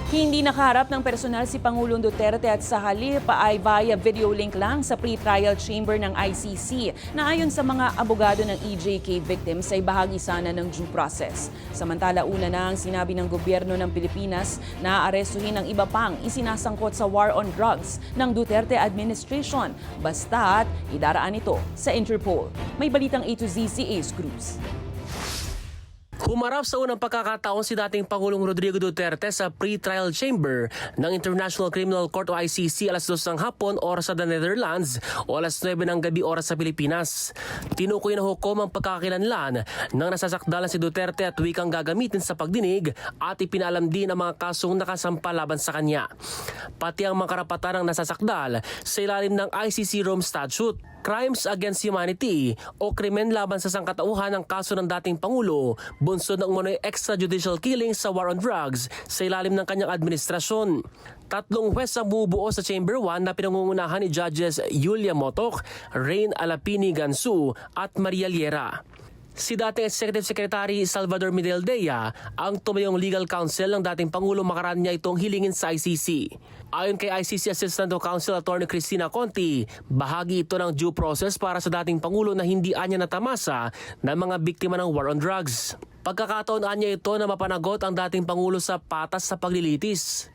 Hindi nakaharap ng personal si Pangulong Duterte at sa halip ay via video link lang sa pre-trial chamber ng ICC na ayon sa mga abogado ng EJK victims ay bahagi sana ng due process. Samantala una na ang sinabi ng gobyerno ng Pilipinas na aarestuhin ang iba pang isinasangkot sa war on drugs ng Duterte administration basta't idaraan ito sa Interpol. May balitang A to Z si Ace Cruz. Humarap sa unang pagkakataon si dating Pangulong Rodrigo Duterte sa pre-trial chamber ng International Criminal Court o ICC alas 2 ng hapon oras sa the Netherlands o alas 9 ng gabi oras sa Pilipinas. Tinukoy na hukom ang pagkakakilanlan ng nasasakdalan si Duterte at wikang gagamitin sa pagdinig at ipinalam din ang mga kasong nakasampa laban sa kanya. Pati ang mga karapatan ng nasasakdal sa ilalim ng ICC Rome Statute. Crimes against humanity o krimen laban sa sangkatauhan ng kaso ng dating Pangulo, bunsod ng umano'y extrajudicial killing sa war on drugs sa ilalim ng kanyang administrasyon. 3 huwes ang bumubuo sa Chamber 1 na pinangungunahan ni Judges Yulia Motok, Rain Alapini Gansu at Maria Liera. Si dating Executive Secretary Salvador Medialdea ang tumayong legal counsel ng dating Pangulo makaraan niya itong hilingin sa ICC. Ayon kay ICC Assistant Counsel Attorney Cristina Conti, bahagi ito ng due process para sa dating Pangulo na hindi anya natamasa ng mga biktima ng war on drugs. Pagkakataon anya ito na mapanagot ang dating Pangulo sa patas sa paglilitis.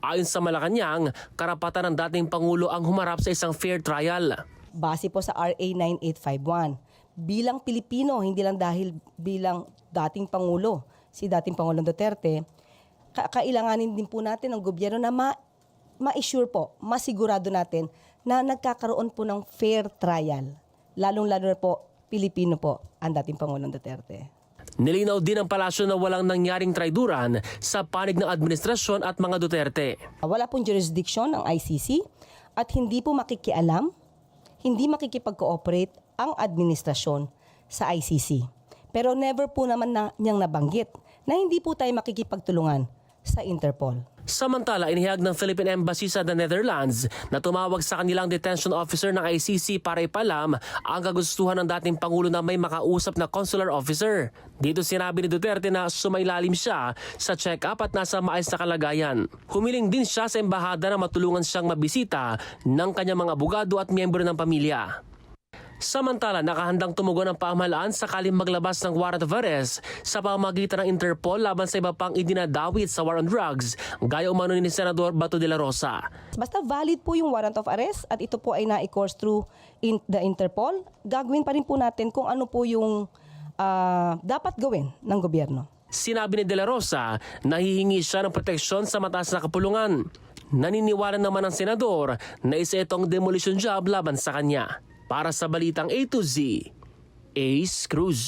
Ayon sa Malacanang, karapatan ng dating Pangulo ang humarap sa isang fair trial. Base po sa RA 9851. Bilang Pilipino, hindi lang dahil bilang dating Pangulo, si dating Pangulong Duterte, kailanganin din po natin ng gobyerno na ma-assure po, masigurado natin na nagkakaroon po ng fair trial. Lalong-lalo na po, Pilipino po ang dating Pangulong Duterte. Nilinaw din ng palasyo na walang nangyaring traiduran sa panig ng administrasyon at mga Duterte. Wala pong jurisdiction ang ICC at hindi po makikialam, hindi makikipag-cooperate ang administrasyon sa ICC. Pero never po naman niyang nabanggit na hindi po tayo makikipagtulungan sa Interpol. Samantala, inihayag ng Philippine Embassy sa the Netherlands na tumawag sa kanilang detention officer ng ICC para ipalam ang kagustuhan ng dating Pangulo na may makausap na consular officer. Dito sinabi ni Duterte na sumailalim siya sa check-up at nasa maayos na kalagayan. Humiling din siya sa embahada na matulungan siyang mabisita ng kanyang mga abogado at miyembro ng pamilya. Samantala, nakahandang tumugon ang pamahalaan sakaling maglabas ng warrant of arrest sa pamamagitan ng Interpol laban sa iba pang idinadawit sa war on drugs, gaya umano ni Senador Bato de la Rosa. Basta valid po yung warrant of arrest at ito po ay na-course through the Interpol, gagawin pa rin po natin kung ano po yung dapat gawin ng gobyerno. Sinabi ni de la Rosa na hihingi siya ng proteksyon sa mataas na kapulungan. Naniniwala naman ang senador na isa itong demolition job laban sa kanya. Para sa Balitang A to Z, Ace Cruz.